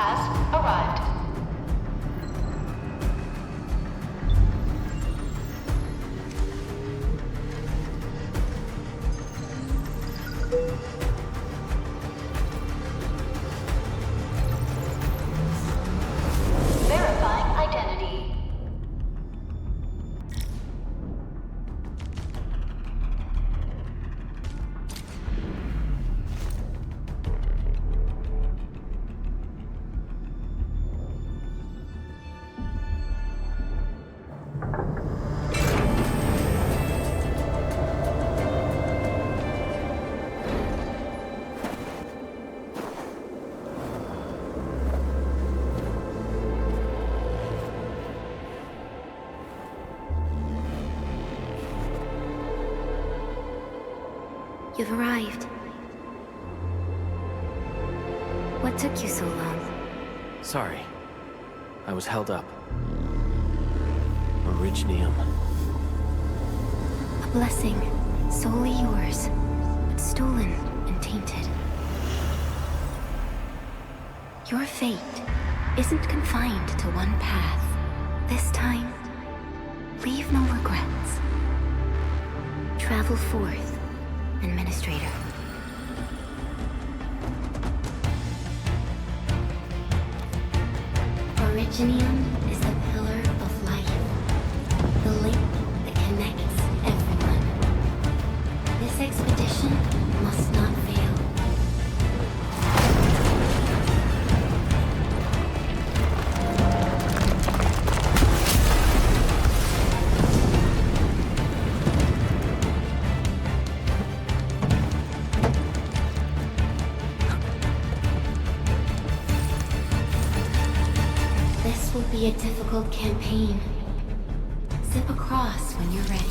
has arrived. Verifying identity. You've arrived. What took you so long? Sorry. I was held up. Originium. A blessing, solely yours, but stolen and tainted. Your fate isn't confined to one path. This time, leave no regrets. Travel forth, Administrator. Originium is the pillar of life, the link that connects everyone. This expedition must not fail. Will be a difficult campaign. Zip across when you're ready.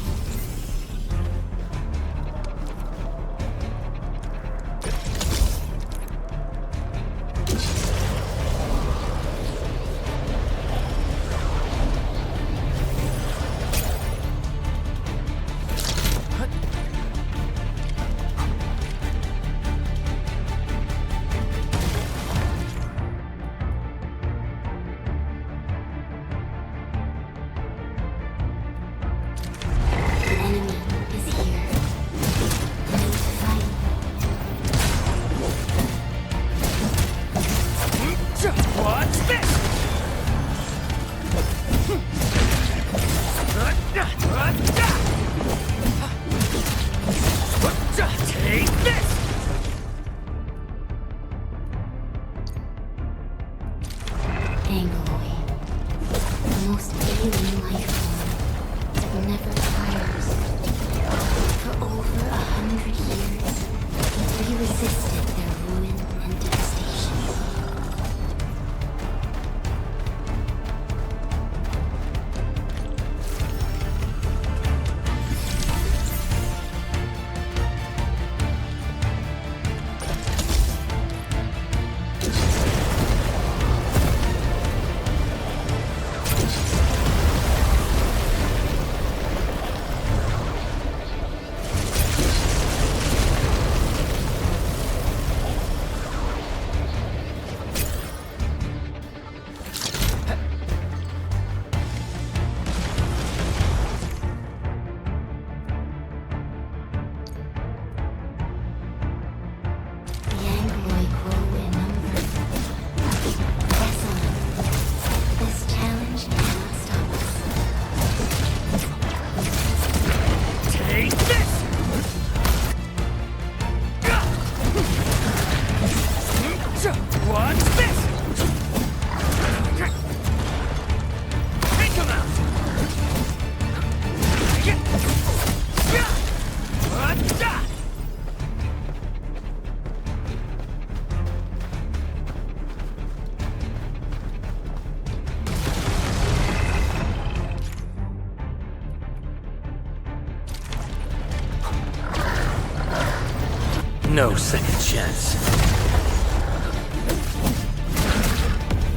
No second chance.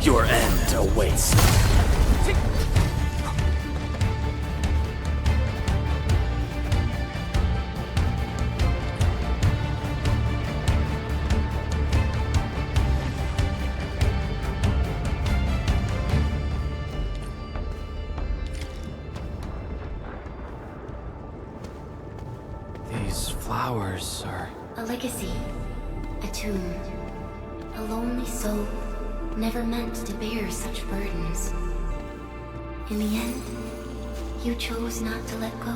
Your end awaits. flowers are... A legacy, a tomb, a lonely soul, never meant to bear such burdens. In the end, you chose not to let go.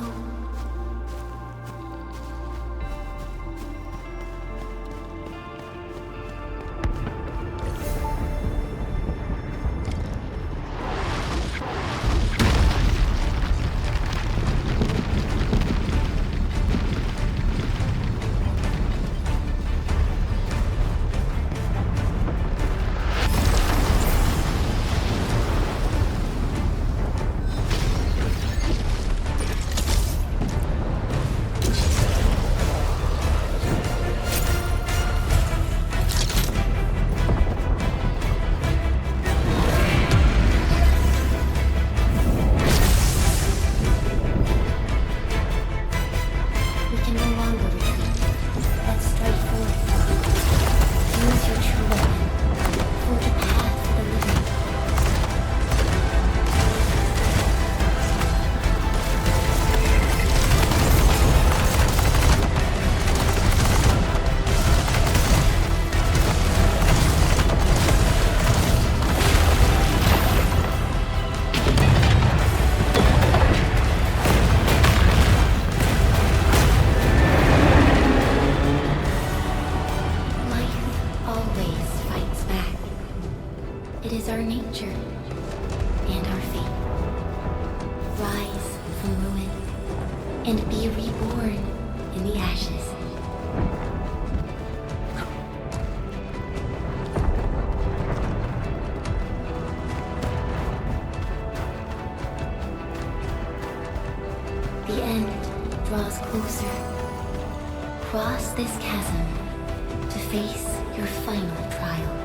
Cross this chasm to face your final trial.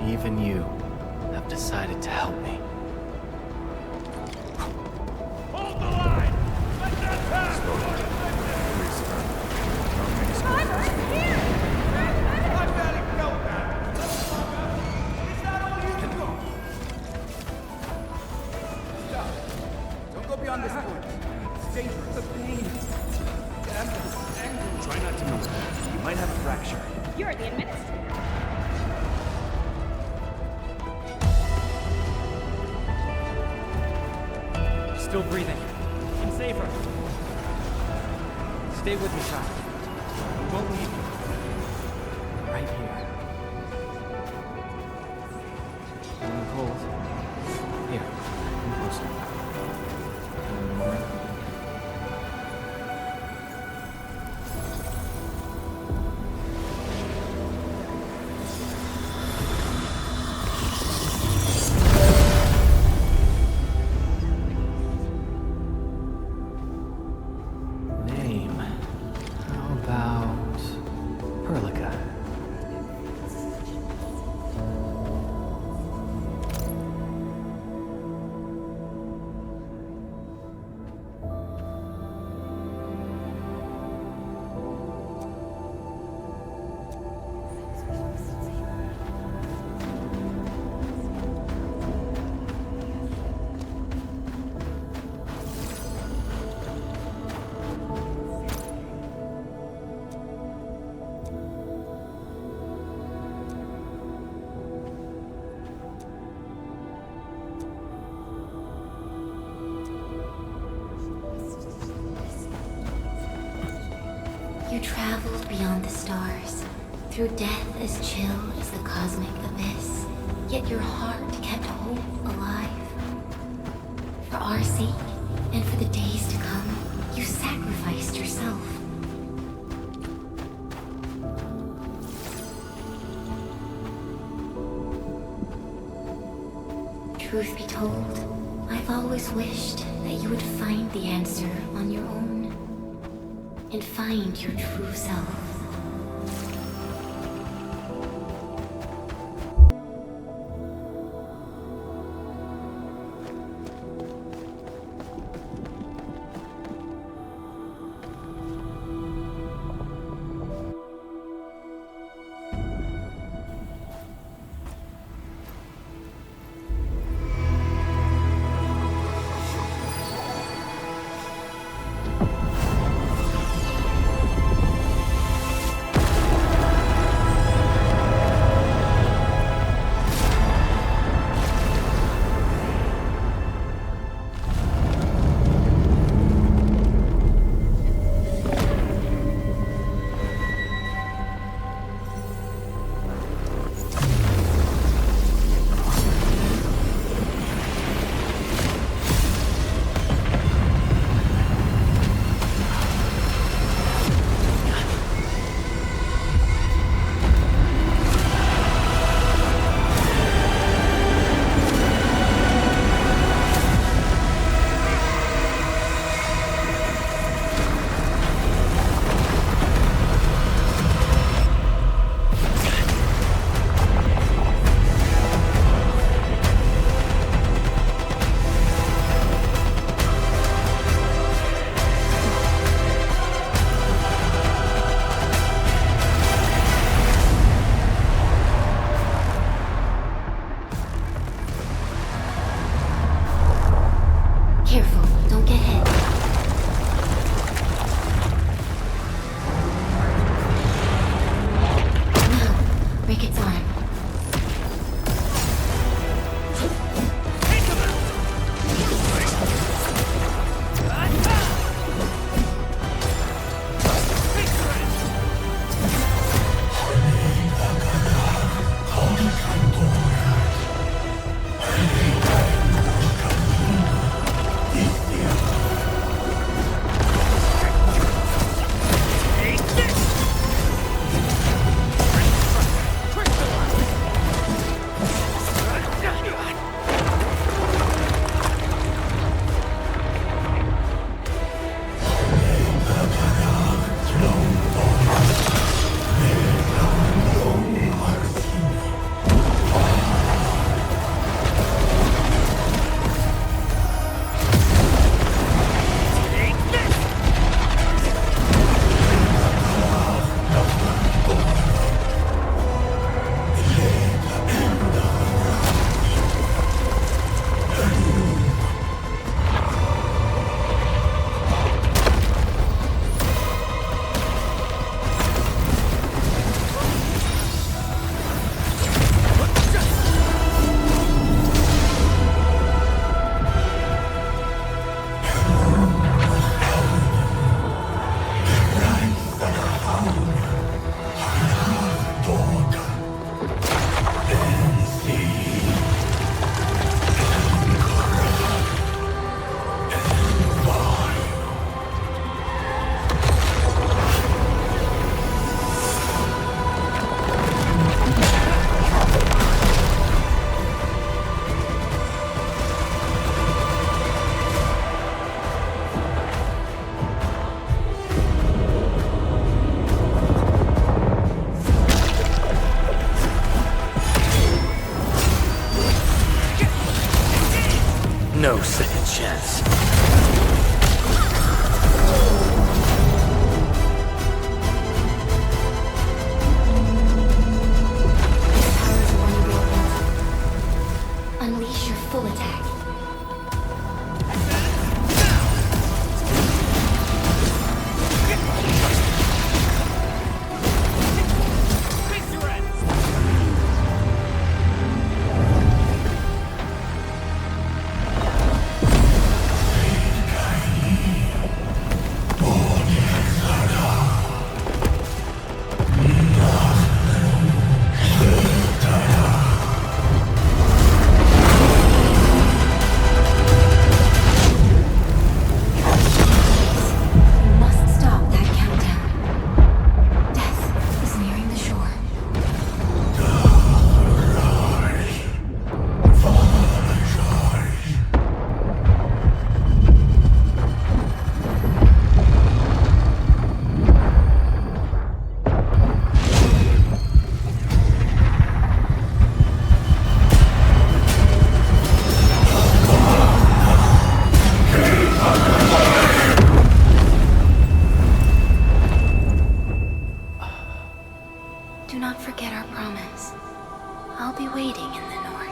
Even you have decided to help me. Hold the line! Let that pass! I barely felt that! Is that all you can do? Stop. Don't go beyond this point. It's dangerous. The pain. Damn, this anger. Try not to move. You might have a fracture. You're the administrator. Still breathing. You can save her. Stay with me, child. We won't leave you. Right here. Hold. Here. Come closer. One more. You traveled beyond the stars, through death as chill as the cosmic abyss, yet your heart kept hope alive. For our sake, and for the days to come, you sacrificed yourself. Truth be told, I've always wished that you would find the answer on your own. And find your true self. think it's on. No second chance. Unleash your full attack. Do not forget our promise. I'll be waiting in the north.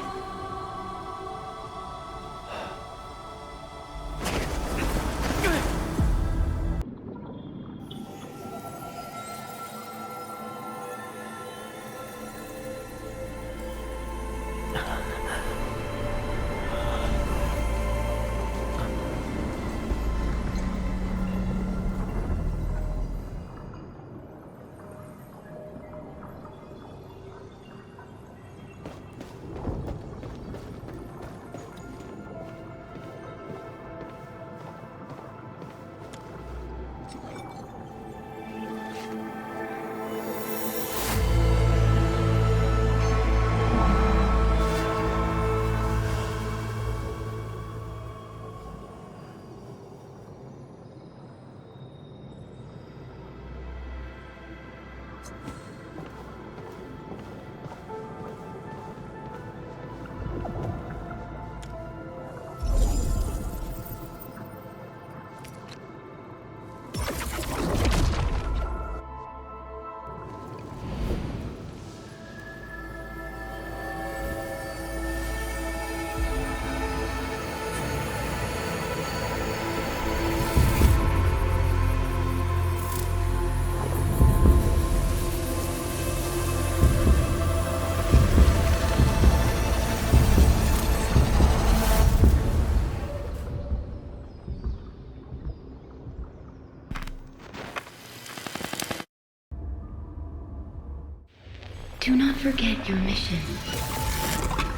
Do not forget your mission.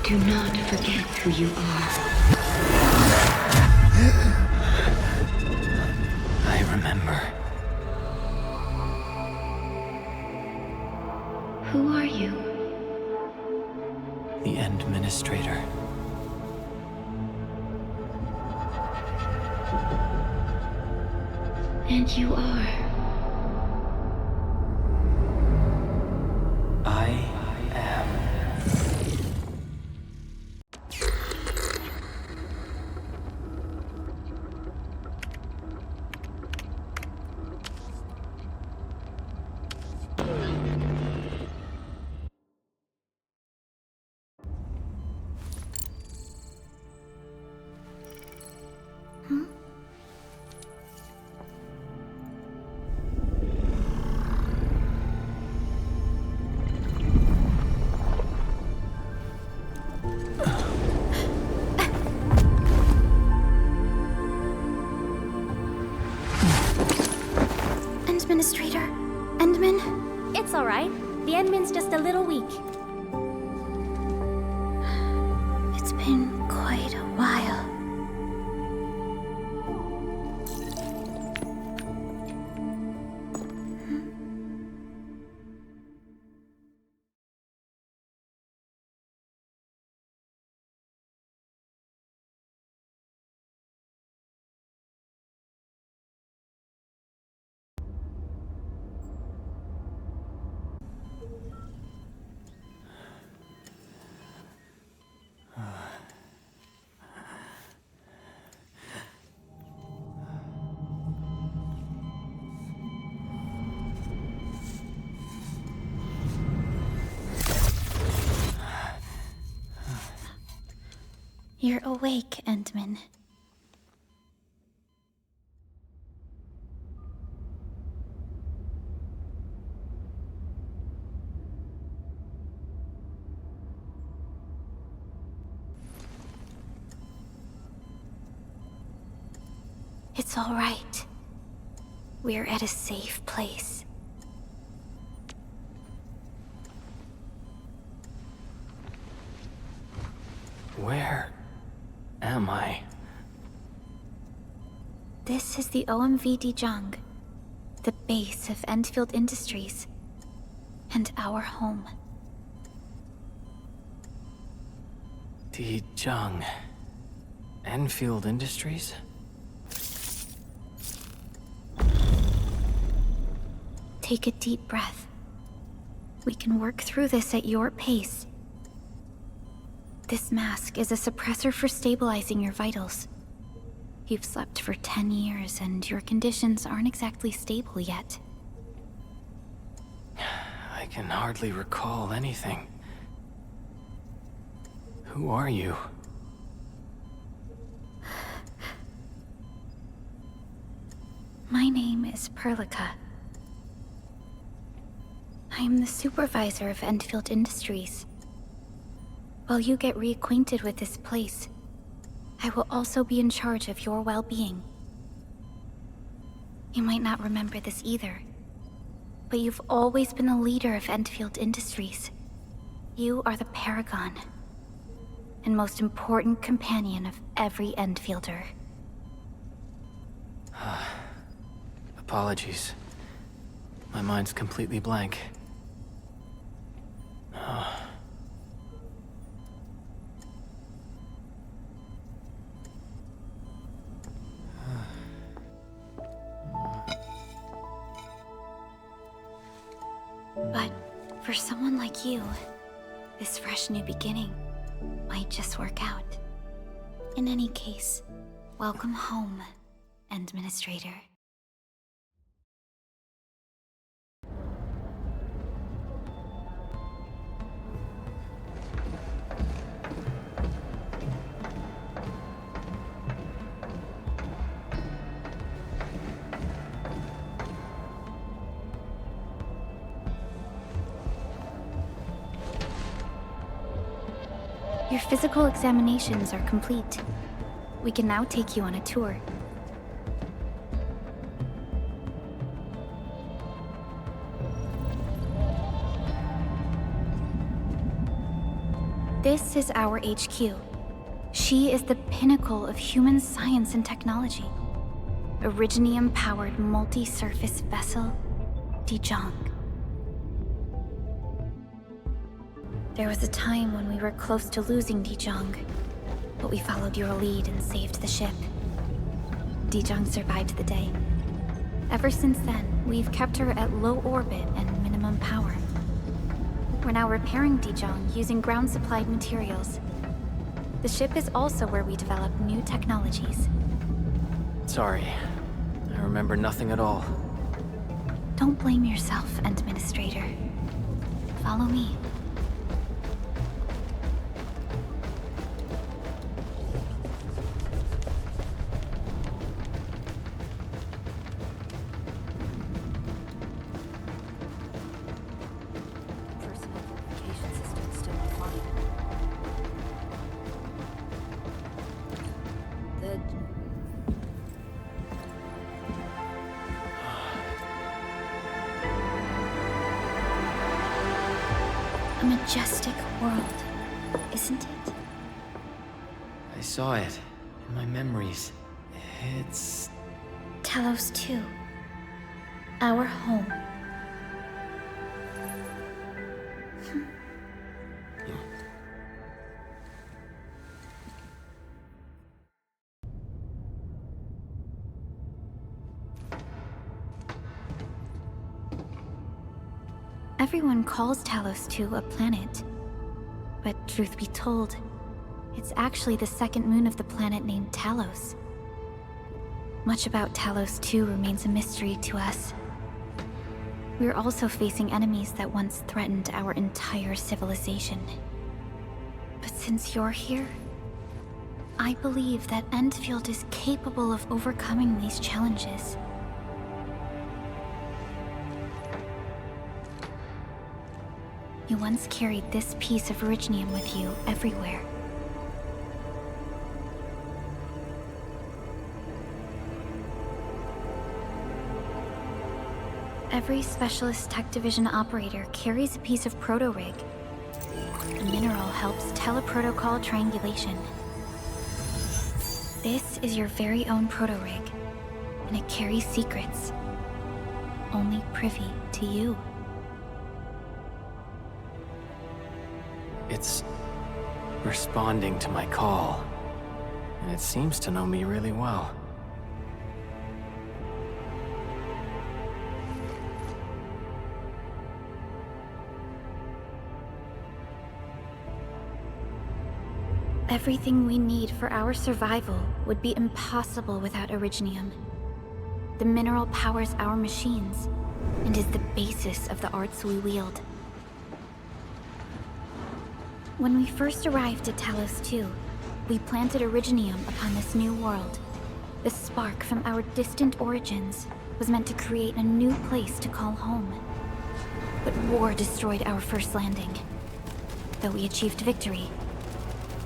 Do not forget who you are. I remember. Who are you? The Administrator. And you are. I am. Administrator? Endman? It's all right. The Endman's just a little weak. It's been quite a while. You're awake, Endman. It's all right. We're at a safe place. Where am I? This is the OMV Dijang, the base of Endfield Industries, and our home. Dijang. Enfield Industries? Take a deep breath. We can work through this at your pace. This mask is a suppressor for stabilizing your vitals. You've slept for 10 years and your conditions aren't exactly stable yet. I can hardly recall anything. Who are you? My name is Perlica. I am the supervisor of Endfield Industries. While you get reacquainted with this place, I will also be in charge of your well-being. You might not remember this either, but you've always been the leader of Endfield Industries. You are the paragon, and most important companion of every Endfielder. Apologies. My mind's completely blank. But for someone like you, this fresh new beginning might just work out. In any case, welcome home, Administrator. Your physical examinations are complete. We can now take you on a tour. This is our HQ. She is the pinnacle of human science and technology. Originium-powered multi-surface vessel, Dijong. There was a time when we were close to losing Dijong, but we followed your lead and saved the ship. Dijong survived the day. Ever since then, we've kept her at low orbit and minimum power. We're now repairing Dijong using ground-supplied materials. The ship is also where we develop new technologies. Sorry. I remember nothing at all. Don't blame yourself, Administrator. Follow me. Personal verification system still offline. A majestic world, isn't it? I saw it in my memories. It's... Talos 2. Our home. Everyone calls Talos 2 a planet. But truth be told, it's actually the second moon of the planet named Talos. Much about Talos 2 remains a mystery to us. We're also facing enemies that once threatened our entire civilization. But since you're here, I believe that Endfield is capable of overcoming these challenges. You once carried this piece of Originium with you everywhere. Every Specialist Tech Division operator carries a piece of proto-rig. The mineral helps teleprotocol triangulation. This is your very own proto-rig, and it carries secrets, only privy to you. It's responding to my call, and it seems to know me really well. Everything we need for our survival would be impossible without Originium. The mineral powers our machines, and is the basis of the arts we wield. When we first arrived at Talos 2, we planted Originium upon this new world. The spark from our distant origins was meant to create a new place to call home. But war destroyed our first landing. Though we achieved victory,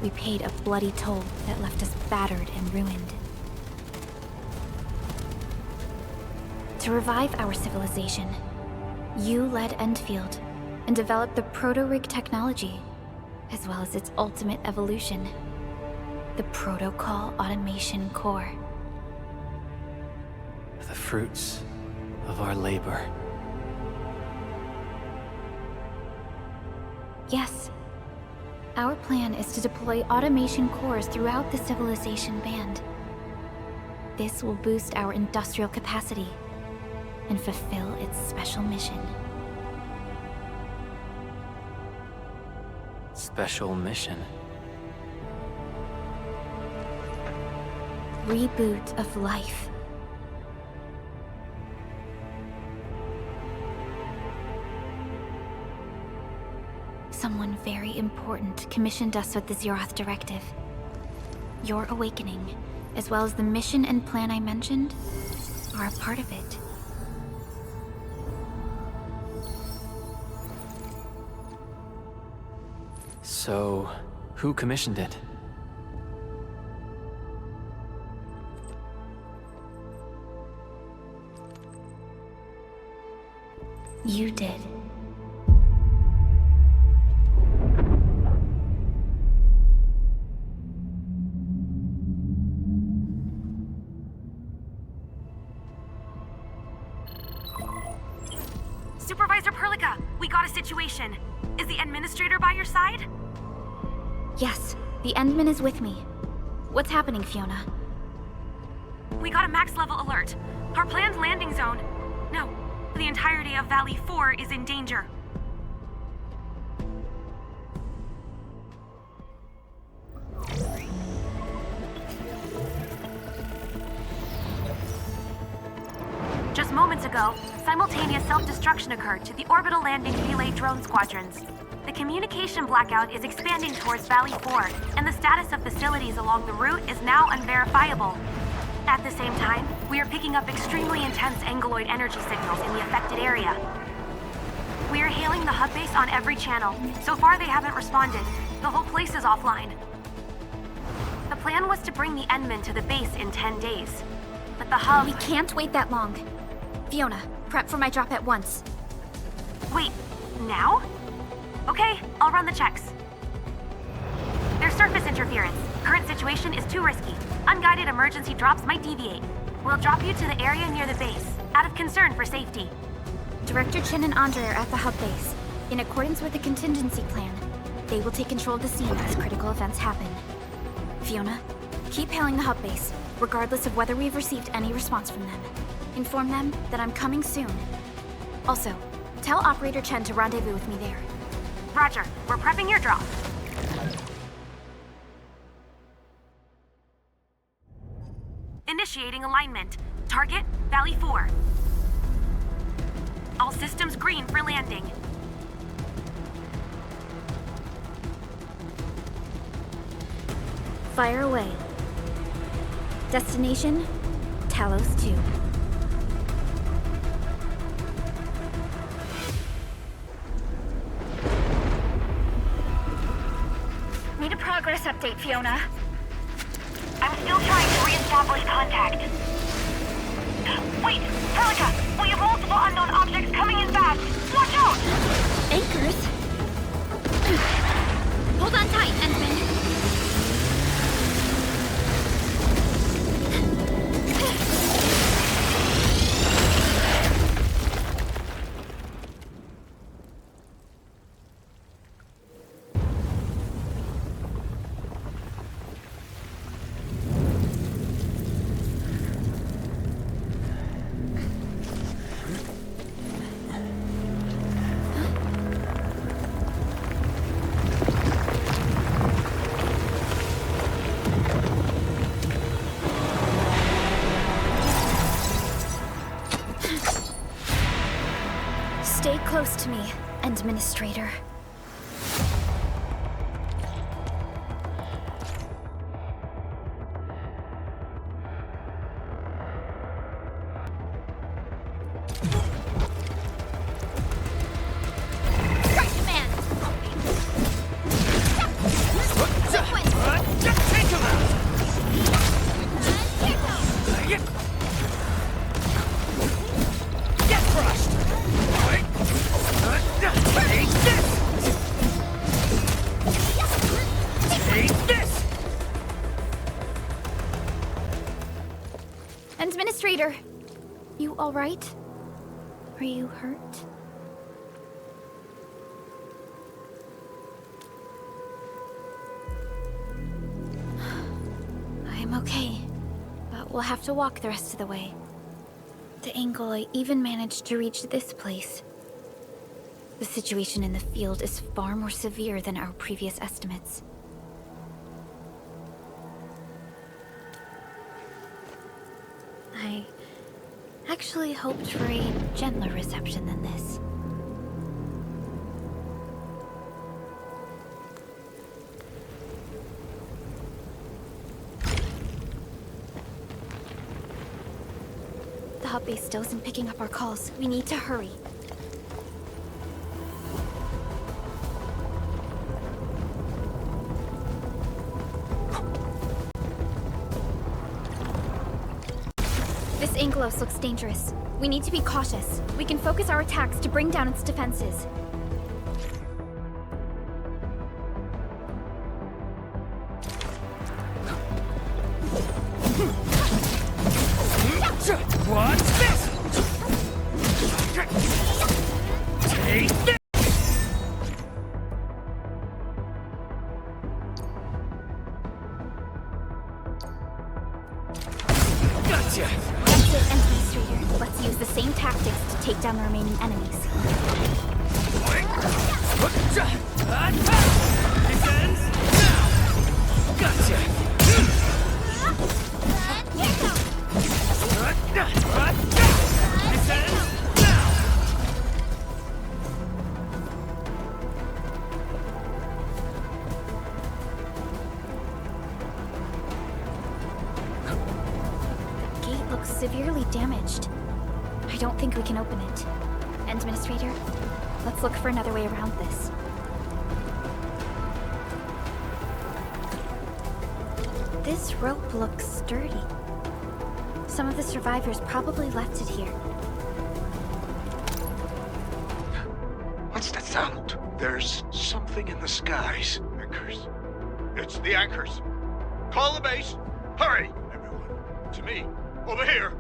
we paid a bloody toll that left us battered and ruined. To revive our civilization, you led Endfield and developed the proto-rig technology, as well as its ultimate evolution, the Protocol Automation Core. The fruits of our labor. Yes. Our plan is to deploy automation cores throughout the civilization band. This will boost our industrial capacity and fulfill its special mission. Special mission. Reboot of life. Someone very important commissioned us with the Zeroth Directive. Your awakening, as well as the mission and plan I mentioned, are a part of it. So, who commissioned it? You did. situation? Is the administrator by your side? Yes, the Endman is with me. What's happening, Fiona? We got a max level alert. Our planned landing zone... No, the entirety of Valley 4 is in danger. Just moments ago, simultaneous self-destruction occurred to the orbital landing relay drone squadrons. The communication blackout is expanding towards Valley 4, and the status of facilities along the route is now unverifiable. At the same time, we are picking up extremely intense angeloid energy signals in the affected area. We are hailing the hub base on every channel. So far, they haven't responded. The whole place is offline. The plan was to bring the Endman to the base in 10 days. But the hub... We can't wait that long. Fiona, prep for my drop at once. Wait, now? Okay, I'll run the checks. There's surface interference. Current situation is too risky. Unguided emergency drops might deviate. We'll drop you to the area near the base, out of concern for safety. Director Chen and Andre are at the hub base. In accordance with the contingency plan, they will take control of the scene as critical events happen. Fiona, keep hailing the hub base, regardless of whether we've received any response from them. Inform them that I'm coming soon. Also, tell Operator Chen to rendezvous with me there. Roger, we're prepping your drop. Initiating alignment. Target, Valley 4. All systems green for landing. Fire away. Destination, Talos 2. Need a progress update, Fiona. I'm still trying to re-establish contact. Wait, Helica! We have multiple unknown objects coming in fast! Watch out! Anchors? Hold on tight, Endman. Stay close to me, Administrator. Administrator, you all right? Are you hurt? I'm okay, but we'll have to walk the rest of the way. The angle I even managed to reach this place. The situation in the field is far more severe than our previous estimates. I actually hoped for a gentler reception than this. The hub base still isn't picking up our calls. We need to hurry. This Angelos looks dangerous. We need to be cautious. We can focus our attacks to bring down its defenses. What's this? Take this! down the remaining enemies. Descends now. Gotcha. Descends now. The gate looks severely damaged. I don't think we can open it. Administrator, let's look for another way around this. This rope looks sturdy. Some of the survivors probably left it here. What's that sound? There's something in the skies. Anchors. It's the anchors. Call the base. Hurry, everyone. To me. Over here.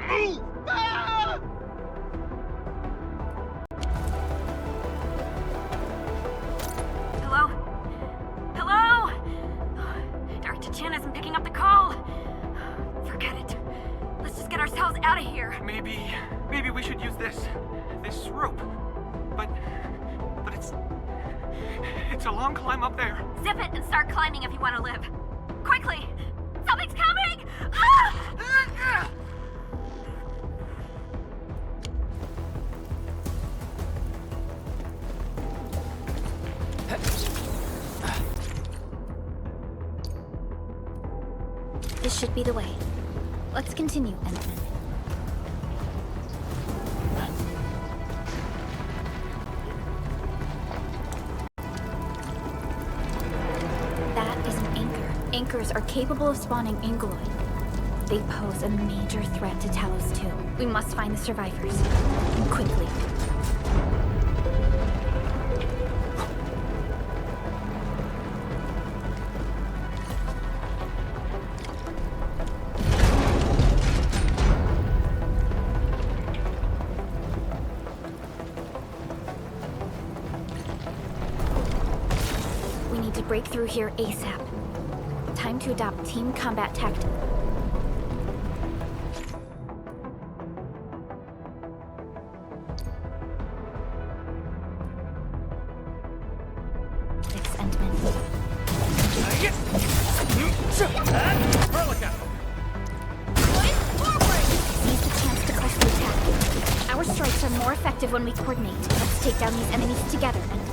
Move! Ah! Hello? Hello? Director Chin isn't picking up the call. Forget it. Let's just get ourselves out of here. Maybe we should use this rope. But it's a long climb up there. Zip it and start climbing if you want to live. Quickly! Something's coming! Ah! This should be the way. Let's continue, Endman. That is an anchor. Anchors are capable of spawning Angeloid. They pose a major threat to Talos 2. We must find the survivors. And quickly. We need to break through here ASAP. Time to adopt team combat tactics. When we coordinate, let's take down these enemies together, Endman.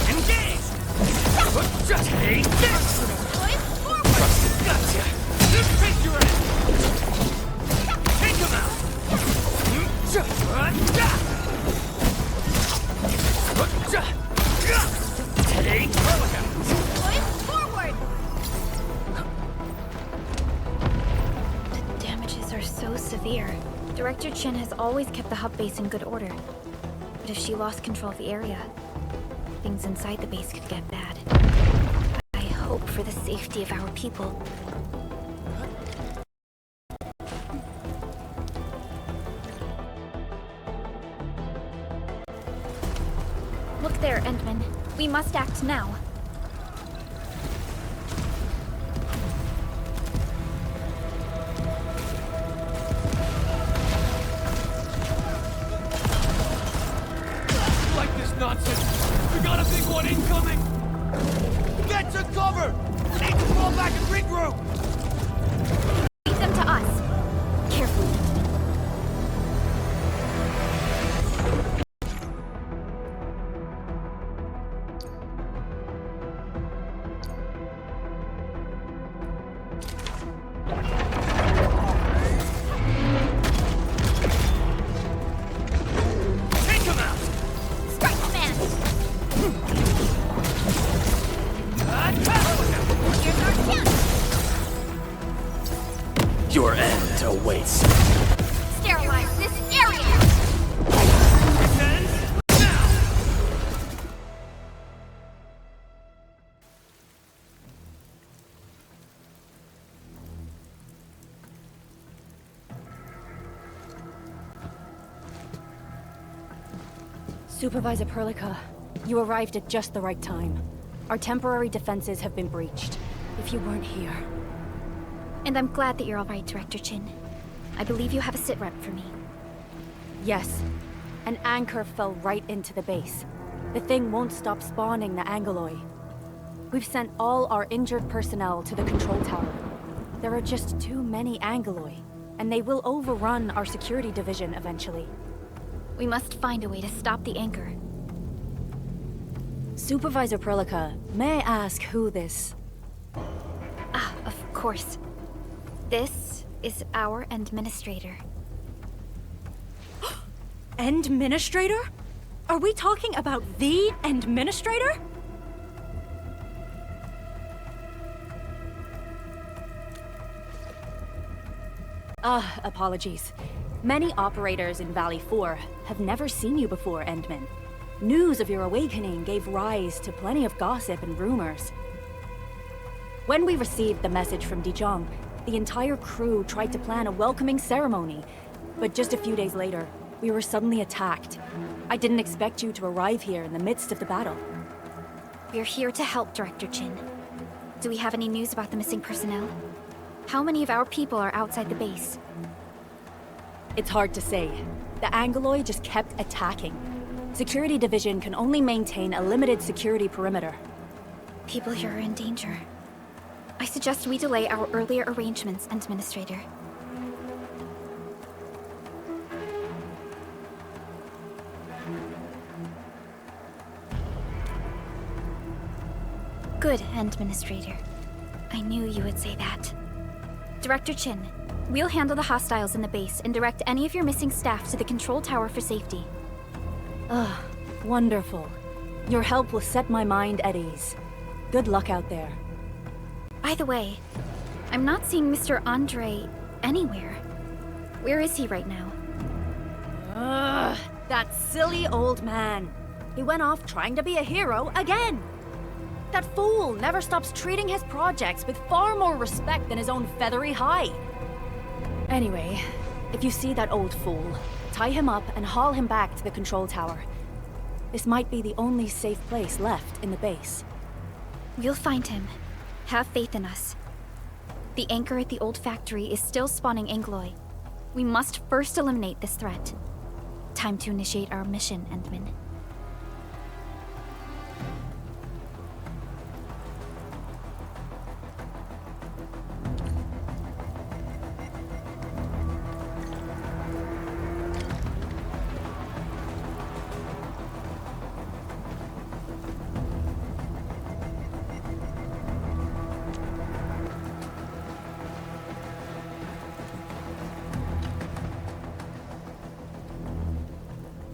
Engage! Just take this! Gotcha! Take your end! Take him out! Take Forward! The damages are so severe. Director Chin has always kept the hub base in good order. But if she lost control of the area, things inside the base could get bad. I hope for the safety of our people. Look there, Endman. We must act now. Nonsense! We got a big one incoming! Get to cover! We need to fall back and regroup! Lead them to us. Carefully. Your end awaits. Sterilize this area! Now! Supervisor Perlica, you arrived at just the right time. Our temporary defenses have been breached. If you weren't here... And I'm glad that you're all right, Director Chin. I believe you have a sit rep for me. Yes. An anchor fell right into the base. The thing won't stop spawning the Angeloi. We've sent all our injured personnel to the control tower. There are just too many Angeloi, and they will overrun our security division eventually. We must find a way to stop the anchor. Supervisor Perlica, may I ask who this... Ah, of course. This is our administrator. Administrator? Are we talking about the administrator? Apologies. Many operators in Valley 4 have never seen you before, Endman. News of your awakening gave rise to plenty of gossip and rumors. When we received the message from Dijon, the entire crew tried to plan a welcoming ceremony, but just a few days later, we were suddenly attacked. I didn't expect you to arrive here in the midst of the battle. We're here to help, Director Chin. Do we have any news about the missing personnel? How many of our people are outside the base? It's hard to say. The Angeloi just kept attacking. Security Division can only maintain a limited security perimeter. People here are in danger. I suggest we delay our earlier arrangements, Administrator. Good, Administrator. I knew you would say that. Director Chin, we'll handle the hostiles in the base and direct any of your missing staff to the control tower for safety. Wonderful. Your help will set my mind at ease. Good luck out there. By the way, I'm not seeing Mr. Andre anywhere. Where is he right now? That silly old man. He went off trying to be a hero again. That fool never stops treating his projects with far more respect than his own feathery hide. Anyway, if you see that old fool, tie him up and haul him back to the control tower. This might be the only safe place left in the base. We'll find him. Have faith in us. The anchor at the old factory is still spawning Angeloi. We must first eliminate this threat. Time to initiate our mission, Endman.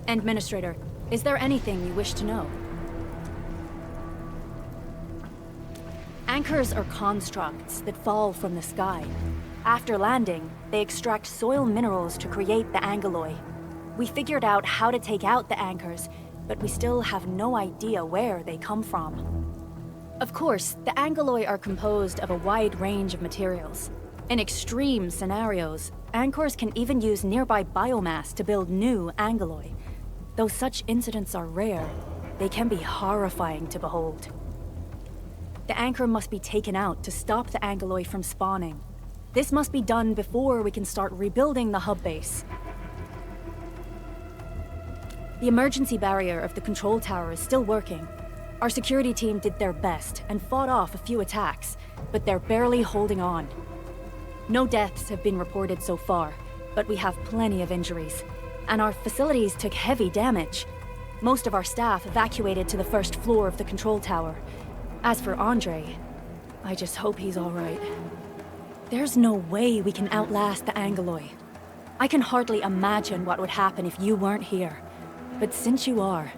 Administrator, is there anything you wish to know? Anchors are constructs that fall from the sky. After landing, they extract soil minerals to create the Angeloi. We figured out how to take out the anchors, but we still have no idea where they come from. Of course, the Angeloi are composed of a wide range of materials. In extreme scenarios, anchors can even use nearby biomass to build new Angeloi. Though such incidents are rare, they can be horrifying to behold. The anchor must be taken out to stop the Angeloi from spawning. This must be done before we can start rebuilding the hub base. The emergency barrier of the control tower is still working. Our security team did their best and fought off a few attacks, but they're barely holding on. No deaths have been reported so far, but we have plenty of injuries. And our facilities took heavy damage. Most of our staff evacuated to the first floor of the control tower. As for Andre, I just hope he's all right. There's no way we can outlast the Angeloi. I can hardly imagine what would happen if you weren't here. But since you are,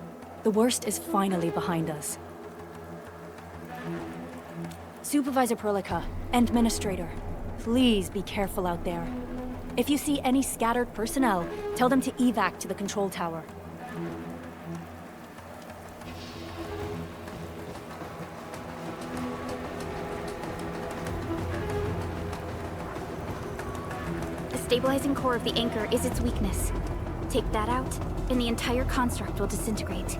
the worst is finally behind us. Supervisor Perlica, Administrator, please be careful out there. If you see any scattered personnel, tell them to evac to the control tower. The stabilizing core of the anchor is its weakness. Take that out, and the entire construct will disintegrate.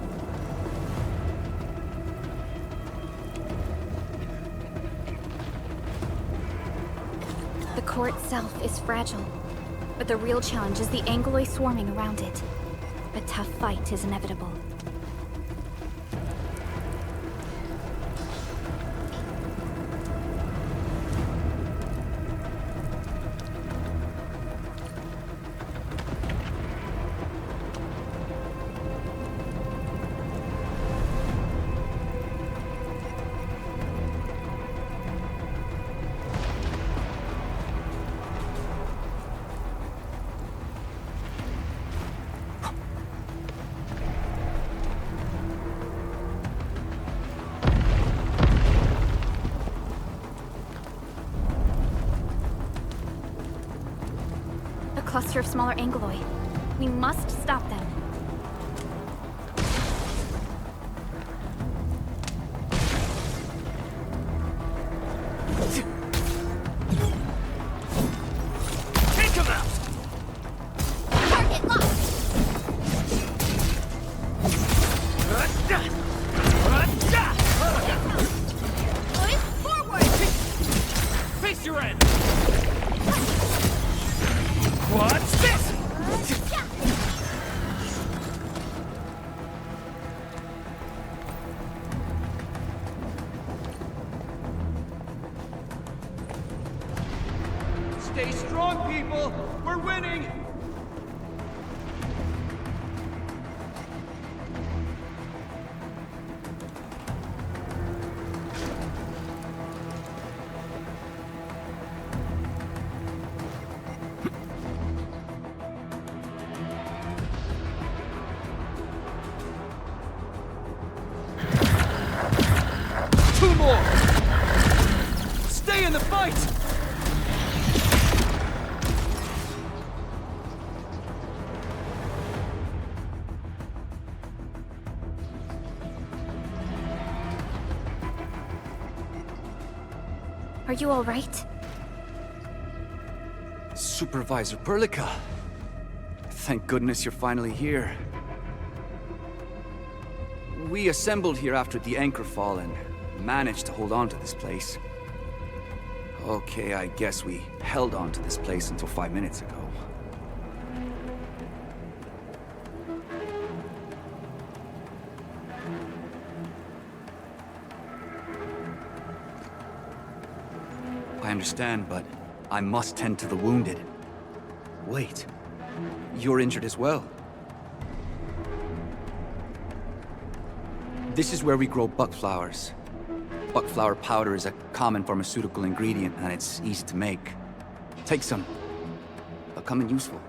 The core itself is fragile. But the real challenge is the Angoloi swarming around it. A tough fight is inevitable. Cluster of smaller Angoloi. We must stop them. Take him out! Target locked! Move forward! Face your end! What's this? Stay strong, people! We're winning! Two more! Stay in the fight! Are you all right? Supervisor Perlica. Thank goodness you're finally here. We assembled here after the anchor fall and managed to hold on to this place. Okay, I guess we held on to this place until 5 minutes ago. I understand, but I must tend to the wounded. Wait, you're injured as well. This is where we grow buckflowers. Buckflower powder is a common pharmaceutical ingredient, and it's easy to make. Take some. They'll come in useful.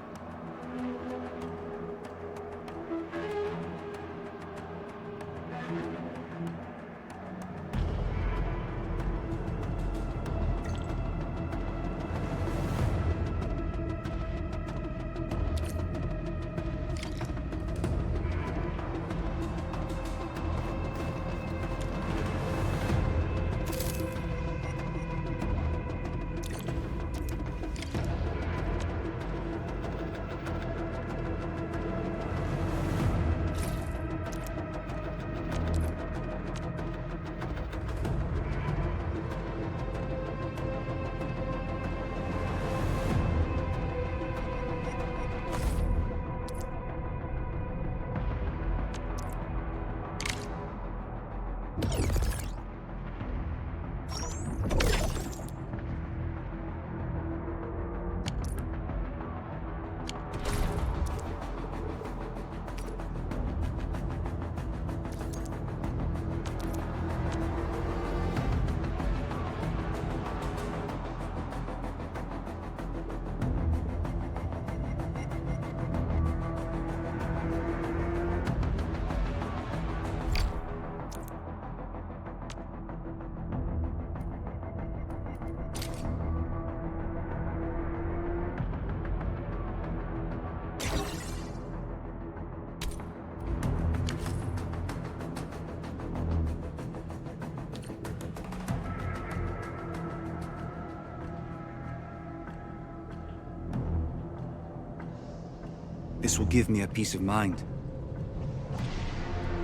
This will give me a peace of mind.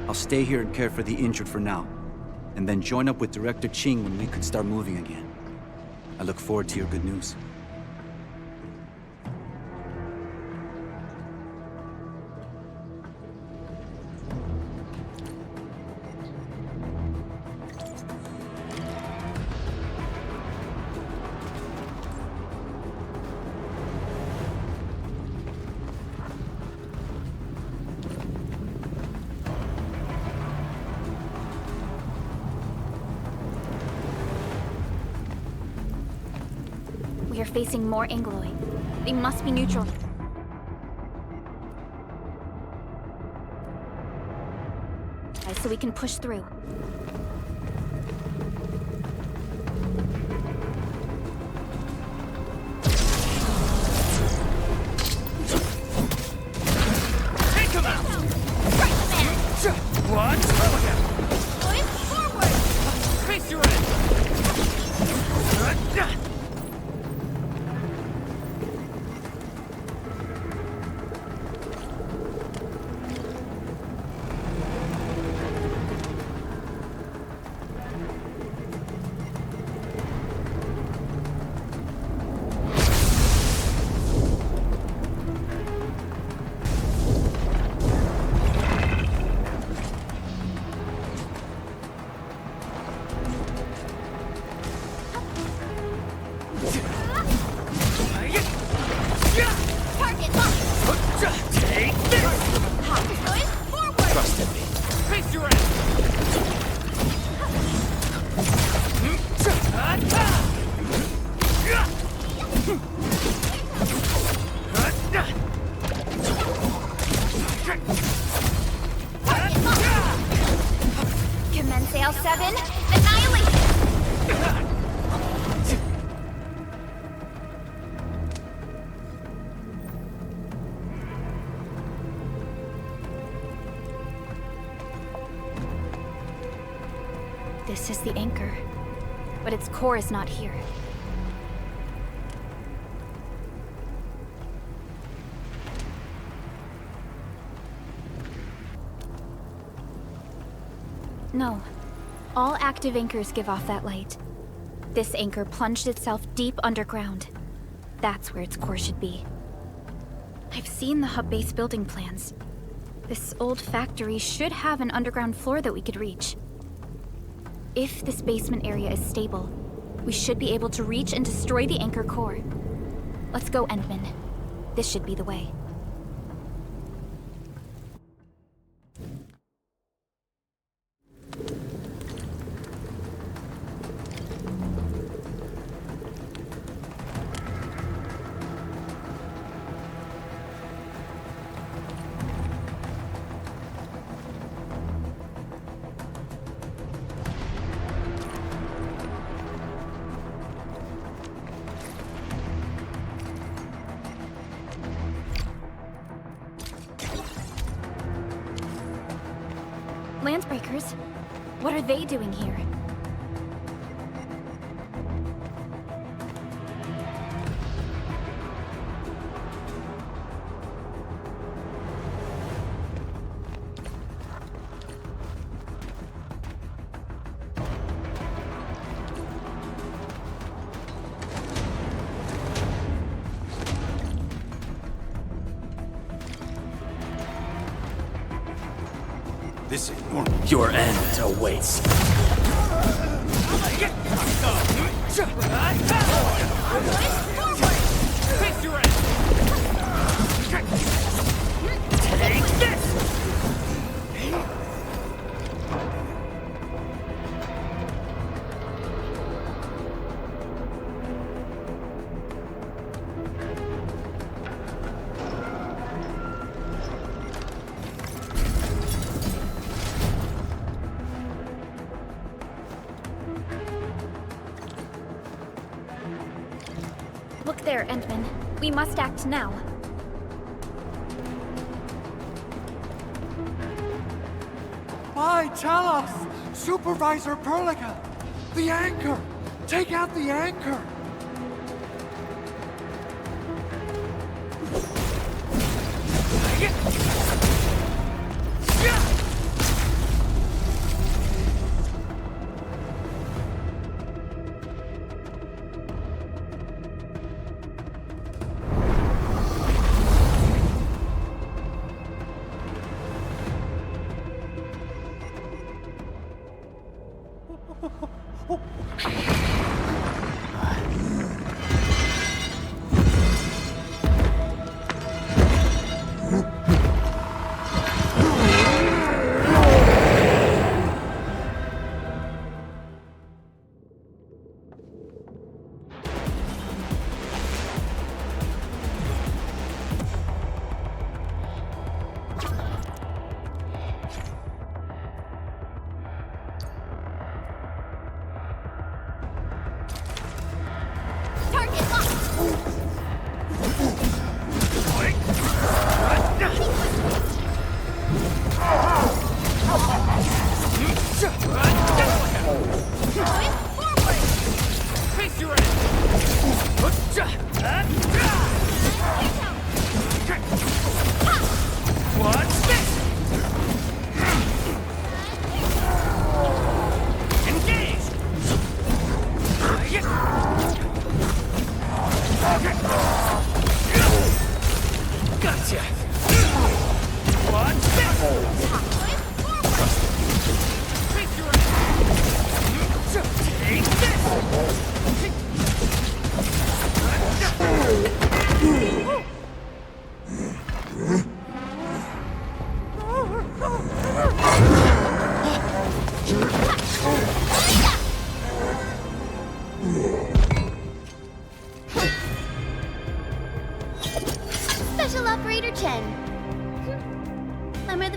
I'll stay here and care for the injured for now, and then join up with Director Ching when we can start moving again. I look forward to your good news. We are facing more Angloid. They must be neutral. So we can push through. Take him out! Right, man! What? Going forward! Face your end! Target locked! Take this! Going forward! Trust in me. Face your end! Target locked! Commence L7, annihilation! This is the anchor, but its core is not here. No. All active anchors give off that light. This anchor plunged itself deep underground. That's where its core should be. I've seen the hub base building plans. This old factory should have an underground floor that we could reach. If this basement area is stable, we should be able to reach and destroy the anchor core. Let's go, Endman. This should be the way. Landbreakers? What are they doing here? This ain't normal. Your end awaits. Face your end. Take this. Look there, Endman. We must act now. Why, tell us! Supervisor Perlica! The anchor! Take out the anchor!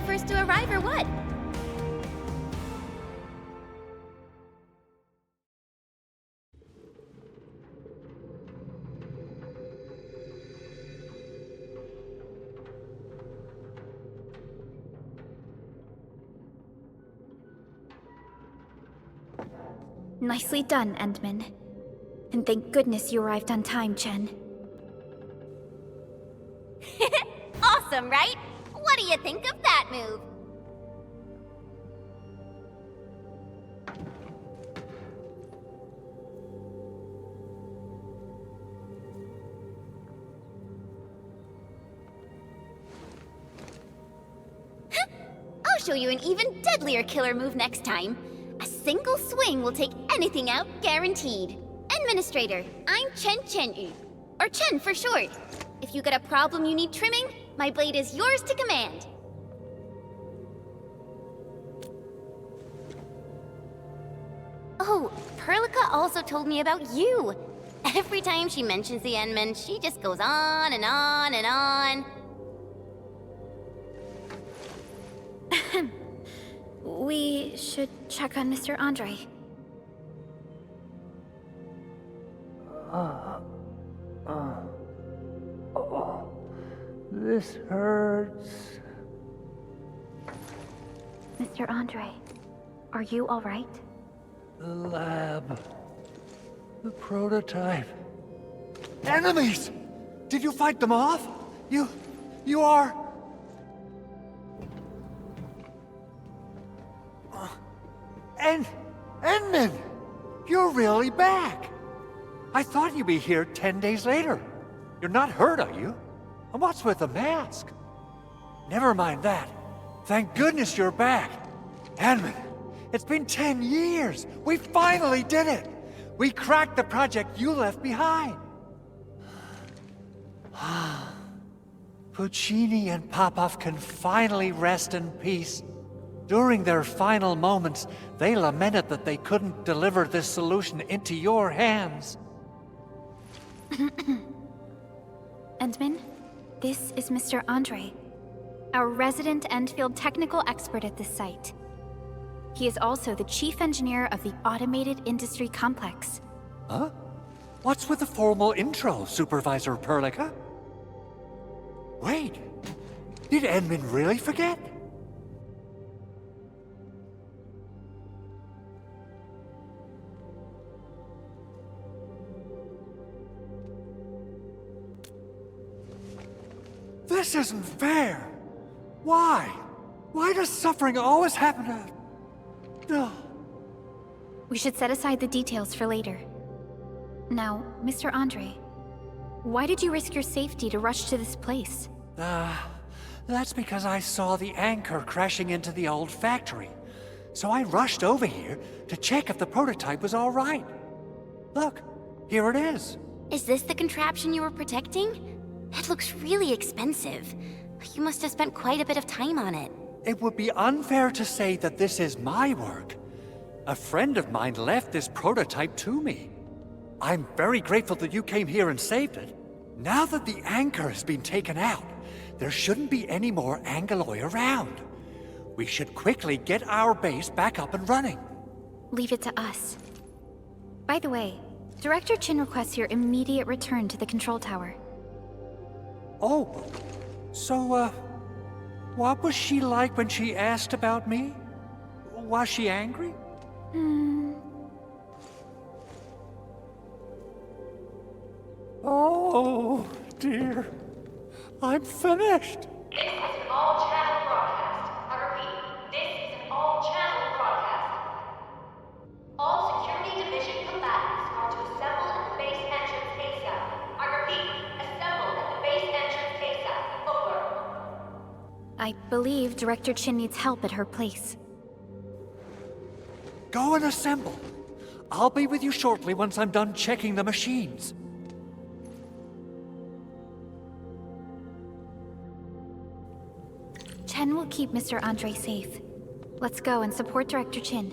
first to arrive or what? Nicely done, Endman. And thank goodness you arrived on time, Chen. Awesome, right? What do you think of that move? I'll show you an even deadlier killer move next time. A single swing will take anything out, guaranteed. Administrator, I'm Chen, or Chen for short. If you got a problem you need trimming, my blade is yours to command. Oh, Perlica also told me about you. Every time she mentions the Endman, she just goes on and on and on. We should check on Mr. Andre. This hurts. Mr. Andre, are you all right? The lab. The prototype. Enemies! Did you fight them off? You are... Endman! You're really back! I thought you'd be here 10 days later. You're not hurt, are you? And what's with the mask? Never mind that. Thank goodness you're back. Endman, it's been 10 years. We finally did it. We cracked the project you left behind. Puccini and Popov can finally rest in peace. During their final moments, they lamented that they couldn't deliver this solution into your hands. Endman, this is Mr. Andre, our resident Endfield technical expert at this site. He is also the chief engineer of the Automated Industry Complex. Huh? What's with the formal intro, Supervisor Perlica? Wait, did Endman really forget? This isn't fair! Why? Why does suffering always happen to... No. We should set aside the details for later. Now, Mr. Andre, why did you risk your safety to rush to this place? That's because I saw the anchor crashing into the old factory. So I rushed over here to check if the prototype was all right. Look, here it is. Is this the contraption you were protecting? It looks really expensive. You must have spent quite a bit of time on it. It would be unfair to say that this is my work. A friend of mine left this prototype to me. I'm very grateful that you came here and saved it. Now that the anchor has been taken out, there shouldn't be any more Angaloi around. We should quickly get our base back up and running. Leave it to us. By the way, Director Chin requests your immediate return to the control tower. Oh, so, what was she like when she asked about me? Was she angry? Oh, dear. I'm finished. This is an all-channel broadcast. I repeat, this is an all-channel broadcast. All security division combatants are to assemble at the base entrance ASAP. I repeat, assemble at the base entrance ASAP. Over. I believe Director Chin needs help at her place. Go and assemble. I'll be with you shortly once I'm done checking the machines. Chen will keep Mr. Andre safe. Let's go and support Director Chin.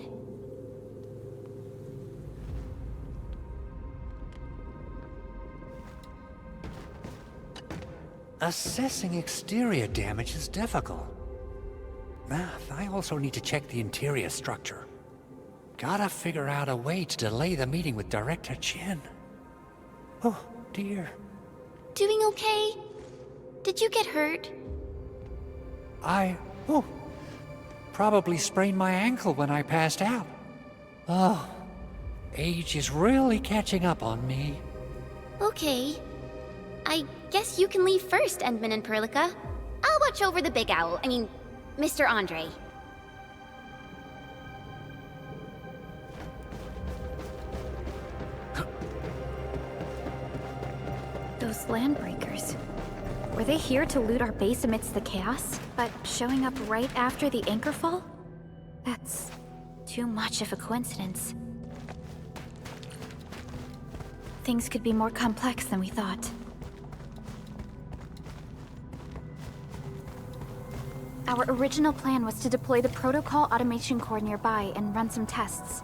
Assessing exterior damage is difficult. I also need to check the interior structure. Gotta figure out a way to delay the meeting with Director Chin. Oh, dear. Doing okay? Did you get hurt? Probably sprained my ankle when I passed out. Oh, age is really catching up on me. Okay. I guess you can leave first, Endman and Perlica. I'll watch over the big owl. I mean, Mr. Andre. Those landbreakers. Were they here to loot our base amidst the chaos? But showing up right after the anchor fall? That's too much of a coincidence. Things could be more complex than we thought. Our original plan was to deploy the protocol automation core nearby and run some tests.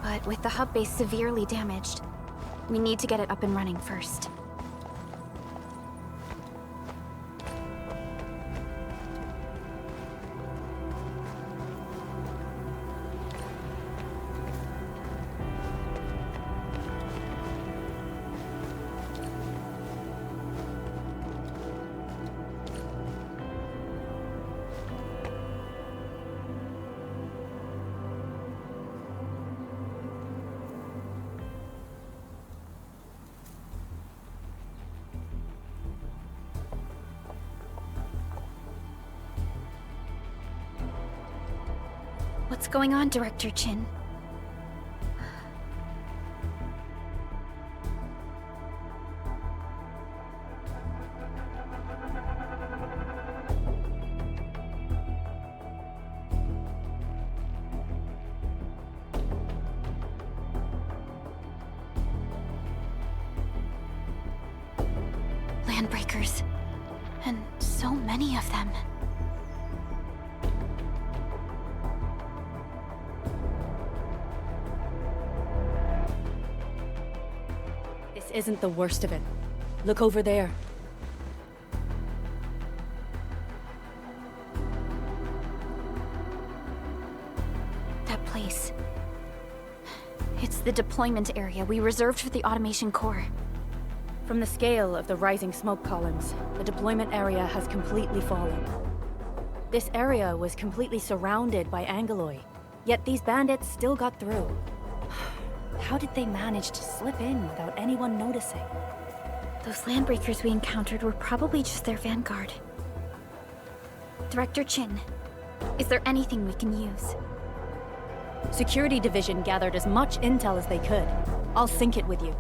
But with the hub base severely damaged, we need to get it up and running first. What's going on, Director Chin? Landbreakers. And so many of them. This isn't the worst of it. Look over there. That place. It's the deployment area we reserved for the automation core. From the scale of the rising smoke columns, the deployment area has completely fallen. This area was completely surrounded by Angeloi, yet these bandits still got through. How did they manage to slip in without anyone noticing? Those landbreakers we encountered were probably just their vanguard. Director Chin, is there anything we can use? Security Division gathered as much intel as they could. I'll sync it with you.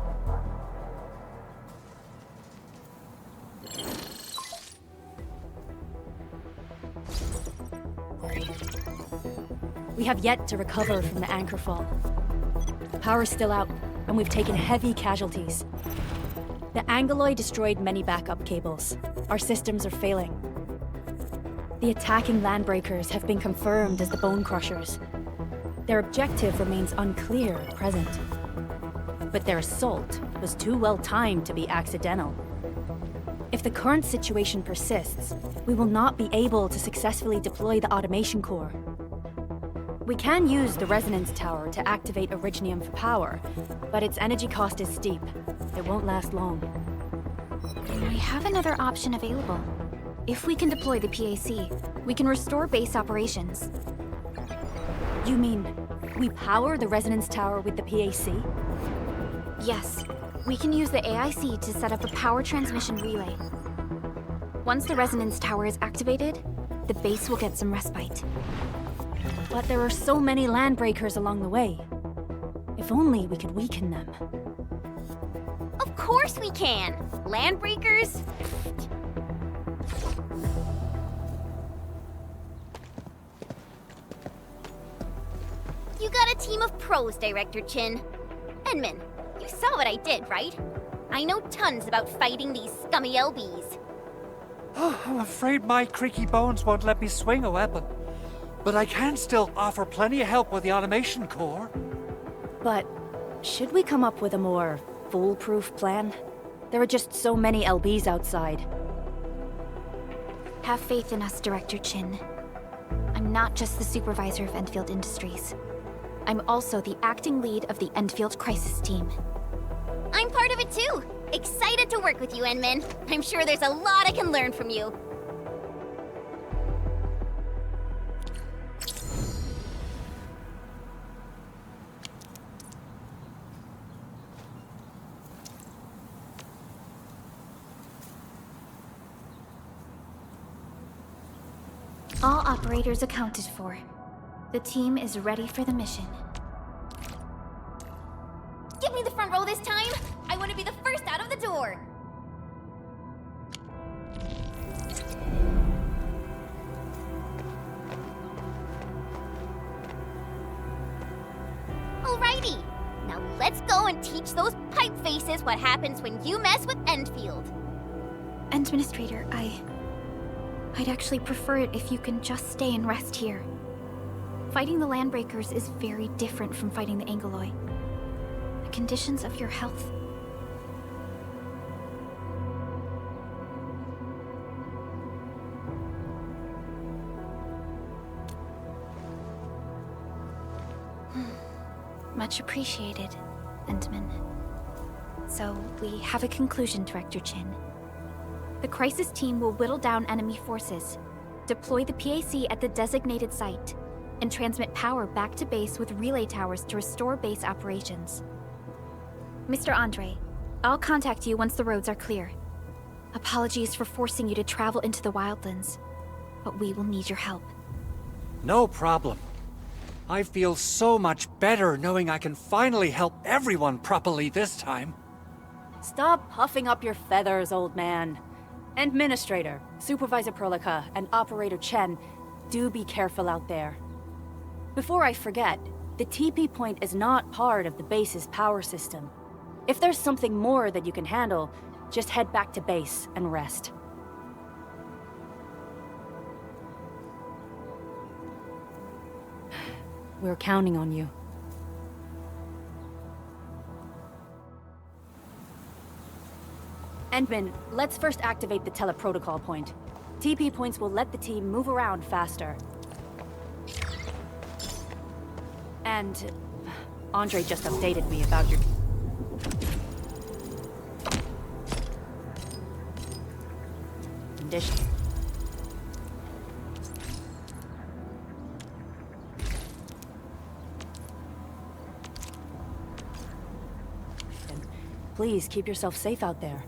We have yet to recover from the anchor fall. Power's still out, and we've taken heavy casualties. The Angeloi destroyed many backup cables. Our systems are failing. The attacking landbreakers have been confirmed as the Bone Crushers. Their objective remains unclear at present. But their assault was too well timed to be accidental. If the current situation persists, we will not be able to successfully deploy the automation core. We can use the resonance tower to activate Originium for power, but its energy cost is steep. It won't last long. We have another option available. If we can deploy the PAC, we can restore base operations. You mean, we power the resonance tower with the PAC? Yes, we can use the AIC to set up a power transmission relay. Once the resonance tower is activated, the base will get some respite. But there are so many landbreakers along the way. If only we could weaken them. Of course we can! Landbreakers? You got a team of pros, Director Chin. Enman, you saw what I did, right? I know tons about fighting these scummy LBs. Oh, I'm afraid my creaky bones won't let me swing a weapon. But I can still offer plenty of help with the automation core. But should we come up with a more foolproof plan? There are just so many LBs outside. Have faith in us, Director Chin. I'm not just the supervisor of Endfield Industries. I'm also the acting lead of the Endfield Crisis Team. I'm part of it too. Excited to work with you, Enmin. I'm sure there's a lot I can learn from you. All operators accounted for. The team is ready for the mission. Give me the front row this time. I want to be the first out of the door. Alrighty. Now let's go and teach those pipe faces what happens when you mess with Endfield. Administrator, I'd actually prefer it if you can just stay and rest here. Fighting the Landbreakers is very different from fighting the Angeloi. The conditions of your health. Much appreciated, Endman. So, we have a conclusion, Director Chin. The Crisis Team will whittle down enemy forces, deploy the PAC at the designated site, and transmit power back to base with relay towers to restore base operations. Mr. Andre, I'll contact you once the roads are clear. Apologies for forcing you to travel into the wildlands, but we will need your help. No problem. I feel so much better knowing I can finally help everyone properly this time. Stop puffing up your feathers, old man. Administrator, Supervisor Perlica, and Operator Chen, do be careful out there. Before I forget, the TP point is not part of the base's power system. If there's something more that you can handle, just head back to base and rest. We're counting on you. Endman, let's first activate the teleprotocol point. TP points will let the team move around faster. And Andre just updated me about your condition. Please keep yourself safe out there.